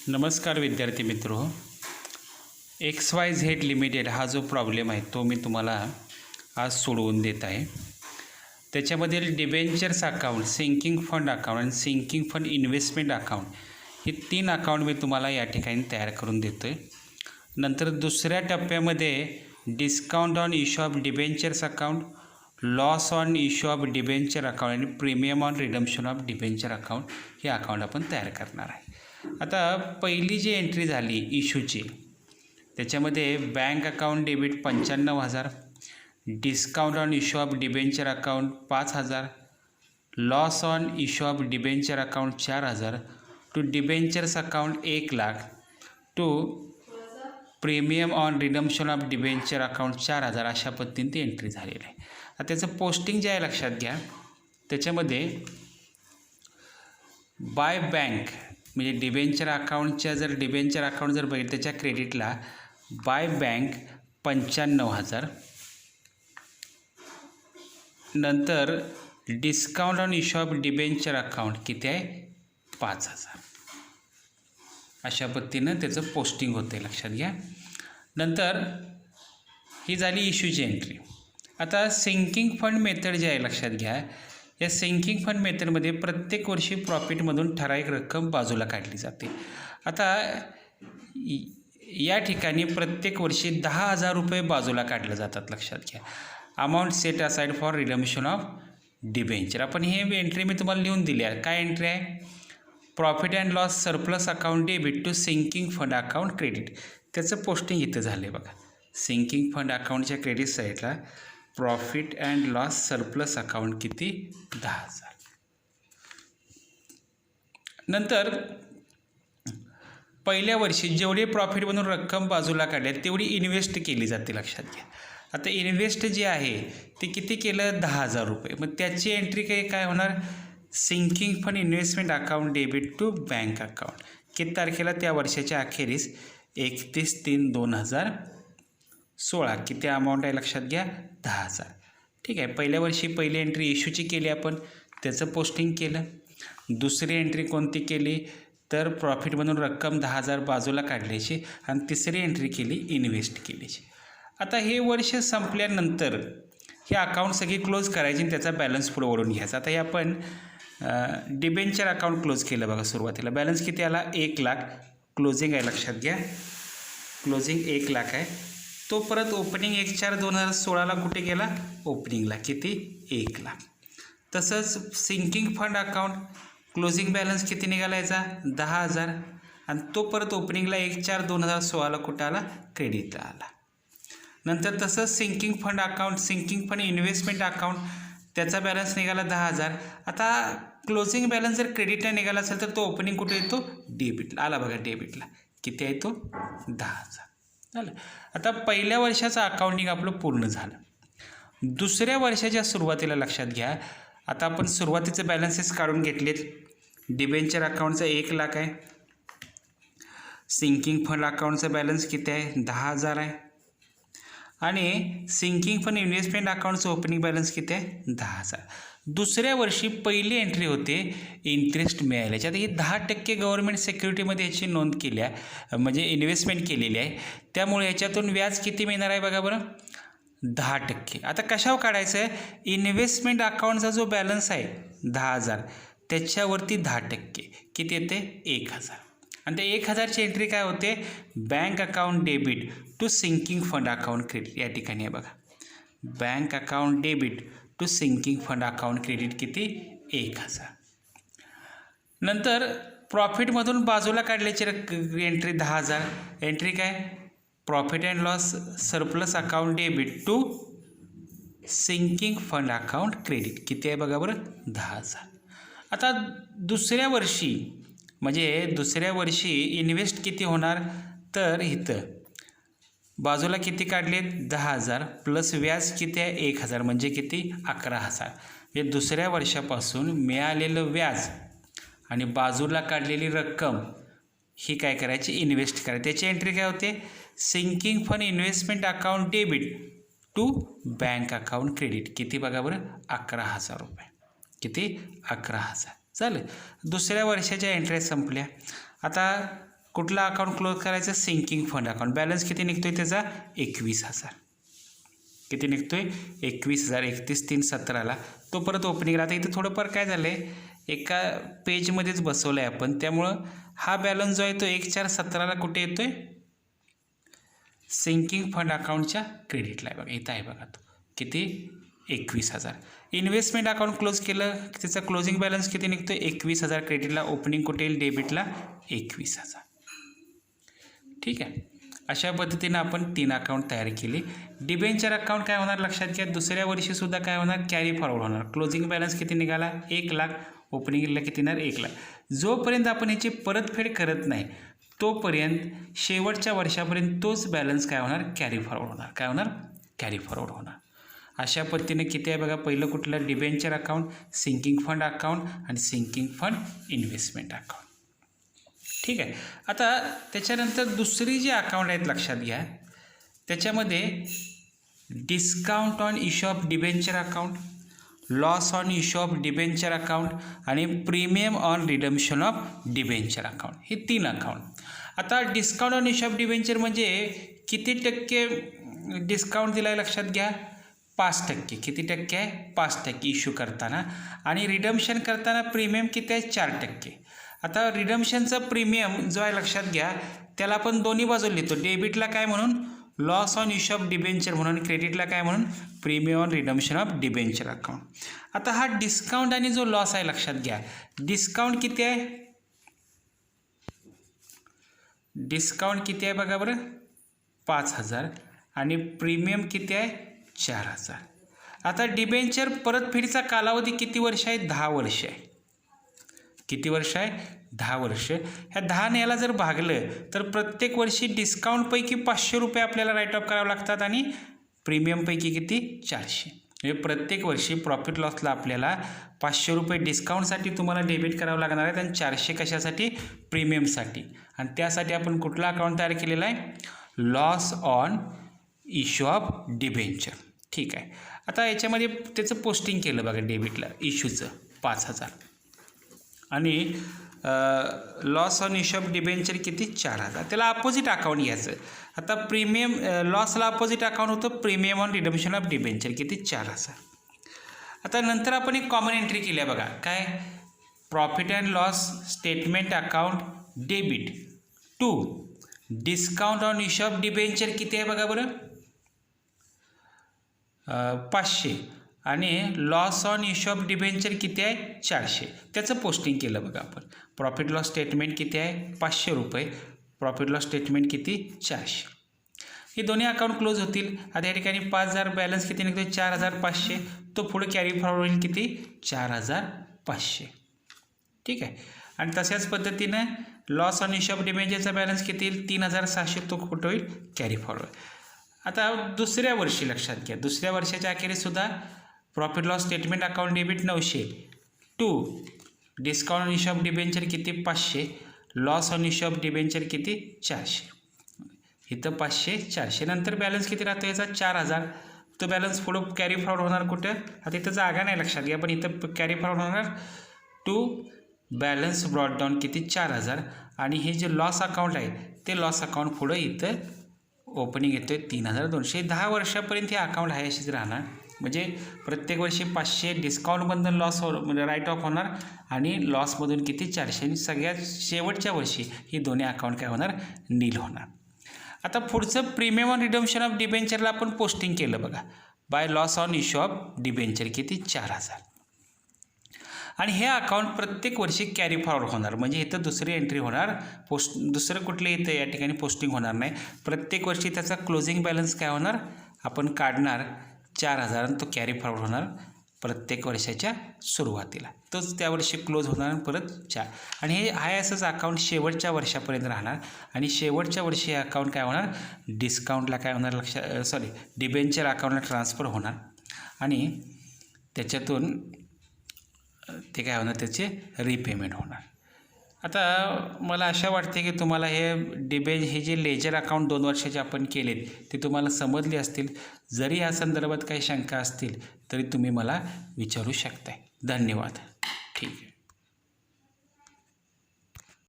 नमस्कार विद्यार्थी मित्रो. XYZ लिमिटेड हा जो प्रॉब्लेम आहे तो मी तुम्हाला आज सोडवून देत आहे. त्याच्यामधील debentures account, sinking fund account आणि सिंकिंग फंड इन्व्हेस्टमेंट अकाउंट हे 3 अकाउंट मी तुम्हाला या ठिकाणी तयार करून देतो आहे. नंतर दुसऱ्या टप्प्यामध्ये discount on issue of debentures account, loss on issue of debenture account आणि premium on redemption of debenture account हे अकाउंट आपण तयार करणार आहे. आता पहिली जी एंट्री झाली इश्यूची त्याच्यामध्ये bank account debit 95,000, discount on issue of debenture account 5,000, loss on issue of debenture account 4,000, to debentures account 1,00,000, to premium on redemption of debenture account 4,000 अशा पद्धतीने ती एंट्री झालेली आहे. आता त्याचं पोस्टिंग जे आहे लक्षात घ्या. त्याच्यामध्ये बाय बँक म्हणजे डिबेंचर अकाउंटच्या जर डिबेंचर अकाउंट जर बघितलं त्याच्या क्रेडिटला बाय बँक 95,000, नंतर discount on issue of debenture account किती आहे 5,000 अशा पद्धतीनं त्याचं पोस्टिंग होतं आहे लक्षात घ्या. नंतर ही झाली इश्यूची एंट्री. आता सिंकिंग फंड मेथड जे आहे लक्षात घ्या. या सिंकिंग फंड मेथडमध्ये प्रत्येक वर्षी प्रॉफिटमधून ठराविक रक्कम बाजूला काढली जाते. आता या ठिकाणी प्रत्येक वर्षी 10,000 रुपये बाजूला काढले जातात लक्षात घ्या. Amount set aside for redemption of debenture. आपण हे एंट्री मी तुम्हाला लिहून दिली आहे. काय एंट्री आहे? Profit and loss surplus account debit to sinking fund account credit. त्याचं पोस्टिंग इथं झालं आहे बघा. सिंकिंग फंड अकाउंटच्या क्रेडिट साईडला profit and loss surplus account किती 10,000. नंतर पहिल्या वर्षी जेवढी प्रॉफिटमधून रक्कम बाजूला काढल्या तेवढी इन्व्हेस्ट केली जाते लक्षात घ्या. आता इन्व्हेस्ट जे आहे ते किती केलं 10,000 रुपये. मग त्याची एंट्री काय होणार? Sinking fund investment account debit to bank account. किती तारखेला? त्या वर्षाच्या अखेरीस 31/3/2016. किती अमाऊंट आहे लक्षात घ्या 10,000. ठीक आहे. पहिल्या वर्षी पहिली एंट्री इश्यूची केली आपण, त्याचं पोस्टिंग केलं. दुसरी एंट्री कोणती केली तर प्रॉफिटमधून रक्कम 10,000 बाजूला काढल्याची आणि तिसरी एंट्री केली इन्व्हेस्ट केल्याची. आता हे वर्ष संपल्यानंतर हे अकाउंट सगळी क्लोज करायची आणि त्याचा बॅलन्स पुढे ओढून घ्यायचा. आता हे आपण डिबेंचर अकाउंट क्लोज केलं बघा. सुरुवातीला बॅलन्स किती आला 1,00,000. क्लोजिंग आहे लक्षात घ्या. क्लोजिंग 1,00,000 आहे. तो परत ओपनिंग 1/4/2016ला कुठे गेला? ओपनिंगला. किती 1,00,000. तसंच sinking fund account closing balance किती निघाला याचा 10,000 आणि तो परत ओपनिंगला 1/4/2016ला कुठं आला? क्रेडिटला आला. नंतर तसंच sinking fund account, sinking fund investment account त्याचा बॅलन्स निघाला 10,000. आता क्लोजिंग बॅलन्स जर क्रेडिटला निघाला असेल तर तो ओपनिंग कुठे येतो? डेबिटला आला बघा. डेबिटला किती आहे तो 10,000 झालं. आता पहिल्या वर्षाचं अकाउंटिंग आपलं पूर्ण झालं. दुसऱ्या वर्षाच्या सुरुवातीला लक्षात घ्या. आता आपण सुरुवातीचे बॅलन्सेस काढून घेतलेत. डिबेंचर अकाउंटचा 1,00,000 आहे. सिंकिंग फंड अकाउंटचा बॅलन्स किती आहे 10,000 आहे. आणि सिंकिंग फंड इन्व्हेस्टमेंट अकाउंटचं ओपनिंग बॅलन्स किती आहे 10,000. दुसऱ्या वर्षी पहिली एंट्री होते इंटरेस्ट मिळाल्याची. आता ही 10% गव्हर्नमेंट सिक्युरिटीमध्ये याची नोंद केली आहे, म्हणजे इन्व्हेस्टमेंट केलेली आहे. त्यामुळे याच्यातून व्याज किती मिळणार आहे बघा बरं 10%. आता कशावर काढायचं आहे? इन्व्हेस्टमेंट अकाउंटचा जो बॅलन्स आहे 10,000 त्याच्यावरती 10% किती येते 1,000. आणि त्या 1,000ची एंट्री काय होते? Bank account debit to sinking fund account credit. या ठिकाणी आहे बघा. Bank account debit to sinking fund account credit किती 1,000. नंतर प्रॉफिटमधून बाजूला काढल्याची एंट्री 10,000. एंट्री काय? Profit and loss surplus account debit to sinking fund account credit किती आहे बघा बरं 10,000. आता दुसऱ्या वर्षी म्हणजे दुसऱ्या वर्षी इन्व्हेस्ट किती होणार तर इथं बाजूला किती काढले 10,000 प्लस व्याज किती आहे 1,000 म्हणजे किती 11,000. म्हणजे दुसऱ्या वर्षापासून मिळालेलं व्याज आणि बाजूला काढलेली रक्कम ही काय करायची इन्व्हेस्ट करायची. त्याची एंट्री काय होते? Sinking fund investment account debit to bank account credit किती बघा बरं 11,000 रुपये. किती 11,000 झालं. दुसऱ्या वर्षाच्या एंट्री संपल्या. आता कुठला अकाउंट क्लोज करायचं? Sinking fund account. बॅलन्स किती निघतोय त्याचा? 21,000. किती निघतोय? 21,000. 31/3/17ला तो परत ओपनिंगला. आता इथं थोडंफार काय झालं आहे, एका पेजमध्येच बसवलं आहे आपण, त्यामुळं हा बॅलन्स जो आहे तो 1/4/17ला कुठे येतोय? सिंकिंग फंड अकाउंटच्या क्रेडिटला आहे. बघा इथं आहे बघा तो. किती? 21,000. इन्व्हेस्टमेंट अकाउंट क्लोज केलं, त्याचा क्लोजिंग बॅलन्स किती निघतोय? 21,000 क्रेडिटला. ओपनिंग कुठे येईल? डेबिटला 21,000. ठीक आहे. अशा पद्धतीनं आपण 3 अकाउंट तयार केली. डिबेंचर अकाउंट काय होणार लक्षात घ्या, दुसऱ्या वर्षीसुद्धा काय होणार? कॅरी फॉरवर्ड होणार. क्लोजिंग बॅलन्स किती निघाला? 1,00,000. ओपनिंगला किती येणार? 1,00,000. जोपर्यंत आपण ह्याची परतफेड करत नाही तोपर्यंत शेवटच्या वर्षापर्यंत तोच बॅलन्स काय होणार? कॅरी फॉरवर्ड होणार. काय होणार? कॅरी फॉरवर्ड होणार. अशा पद्धतीने किती आहे बघा. पहिलं कुठलं? Debenture account, sinking fund account आणि सिंकिंग फंड इन्व्हेस्टमेंट अकाउंट. ठीक आहे. आता त्याच्यानंतर दुसरी जी अकाउंट आहेत लक्षात घ्या, त्याच्यामध्ये discount on issue of debenture account, loss on issue of debenture account आणि premium on redemption of debenture account, हे 3 अकाउंट. आता discount on issue of debenture म्हणजे किती टक्के डिस्काउंट दिला आहे लक्षात घ्या? 5%. किती टक्के आहे? 5% इश्यू करताना. आणि रिडम्शन करताना प्रीमियम किती आहे? 4%. आता रिडम्शनचा प्रीमियम जो आहे लक्षात घ्या, त्याला आपण दोन्ही बाजूला लिहितो. डेबिटला काय म्हणून? Loss on issue of debenture म्हणून. क्रेडिटला काय म्हणून? Premium on redemption of debenture account. आता हा डिस्काउंट आणि जो लॉस आहे लक्षात घ्या, डिस्काउंट किती आहे? डिस्काउंट किती आहे बघा बरं? 5,000. आणि प्रीमियम किती आहे? 4,000. आता डिबेंचर परतफेडीचा कालावधी किती वर्ष आहे? 10 वर्ष आहे. किती वर्ष आहे? 10 वर्ष. ह्या 10 याला जर भागलं तर प्रत्येक वर्षी डिस्काउंटपैकी 500 रुपये आपल्याला राईट ऑफ करावे लागतात आणि प्रीमियमपैकी किती? 400. म्हणजे प्रत्येक वर्षी प्रॉफिट लॉसला आपल्याला 500 रुपये डिस्काउंटसाठी तुम्हाला डेबिट करावं लागणार आहेत आणि 400 कशासाठी? प्रीमियमसाठी. आणि त्यासाठी आपण कुठला अकाउंट तयार केलेला आहे? Loss on issue of debenture. ठीक आहे. आता याच्यामध्ये त्याचं पोस्टिंग केलं बघा डेबिटला इश्यूचं 5,000 आणि loss on issue of debenture किती? 4,000. त्याला अपोजिट अकाउंट घ्यायचं. आता प्रीमियम लॉसला अपोजिट अकाउंट होतं premium on redemption of debenture किती? 4,000. आता नंतर आपण एक कॉमन एंट्री केली आहे बघा. काय? Profit and loss statement account debit to discount on issue of debenture किती आहे बघा बरं? 500. आणि loss on issue of debenture किती आहे? 400. त्याचं पोस्टिंग केलं बघा आपण. प्रॉफिट लॉस स्टेटमेंट किती आहे? 500 रुपये. प्रॉफिट लॉस स्टेटमेंट किती? 400. हे दोन्ही अकाउंट क्लोज होतील. आता या ठिकाणी 5,000 बॅलन्स किती निघतो? 4,500. तो पुढे कॅरी फॉरवर्ड होईल किती? 4,500. ठीक आहे. आणि तशाच पद्धतीनं लॉस ऑन इश्यू ऑफ डिबेंचरचा बॅलन्स किती येईल? 3,600. तो कुठं होईल? Carry forward. आता दुसऱ्या वर्षी लक्षात घ्या, दुसऱ्या वर्षाच्या अखेरीसुद्धा profit loss statement account debit 900 to discount on issue of debenture किती? 500. Loss on issue of debenture किती? 400. इथं 500 400. नंतर बॅलन्स किती राहतो याचा? 4,000. तो बॅलन्स पुढं कॅरी फॉरवर्ड होणार कुठं? आता इथं जागा नाही लक्षात घ्या, पण इथं कॅरी फॉरवर्ड होणार टू बॅलन्स ब्रॉड डाऊन किती? 4,000. आणि हे जे लॉस अकाउंट आहे ते लॉस अकाउंट पुढं इथं ओपनिंग येतो आहे 3,200. 10 वर्षापर्यंत हे अकाउंट आहे अशीच राहणार. म्हणजे प्रत्येक वर्षी 500 डिस्काउंटमधून लॉस म्हणजे राईट ऑफ होणार आणि लॉसमधून किती? 400. आणि सगळ्यात शेवटच्या वर्षी ही दोन्ही अकाउंट काय होणार? नील होणार. आता पुढचं प्रीमियम ऑन रिडम्शन ऑफ डिबेंचरला आपण पोस्टिंग केलं बघा. By loss on issue of debenture किती? 4,000. आणि हे अकाउंट प्रत्येक वर्षी कॅरी फॉरवर्ड होणार. म्हणजे इथं दुसरी एंट्री होणार. दुसरं कुठले इथं या ठिकाणी पोस्टिंग होणार नाही. प्रत्येक वर्षी त्याचा क्लोजिंग बॅलन्स काय होणार? आपण काढणार 4,000 आणि तो कॅरी फॉरवर्ड होणार प्रत्येक वर्षाच्या सुरुवातीला. तोच त्या वर्षी क्लोज होणार परत 4. आणि हे आहे असंच अकाउंट शेवटच्या वर्षापर्यंत राहणार. आणि शेवटच्या वर्षी हे अकाउंट काय होणार? डिस्काउंटला काय होणार? डिबेंचर अकाउंटला ट्रान्सफर होणार आणि त्याच्यातून ते काय होणार? त्याचे रिपेमेंट होणार. आता मला आशा वाटते की तुम्हाला हे जे लेजर अकाउंट 2 वर्षाचे आपण केलेत ते तुम्हाला समजले असतील. जरी या संदर्भात काही शंका असतील तरी तुम्ही मला विचारू शकताय. धन्यवाद. ठीक आहे.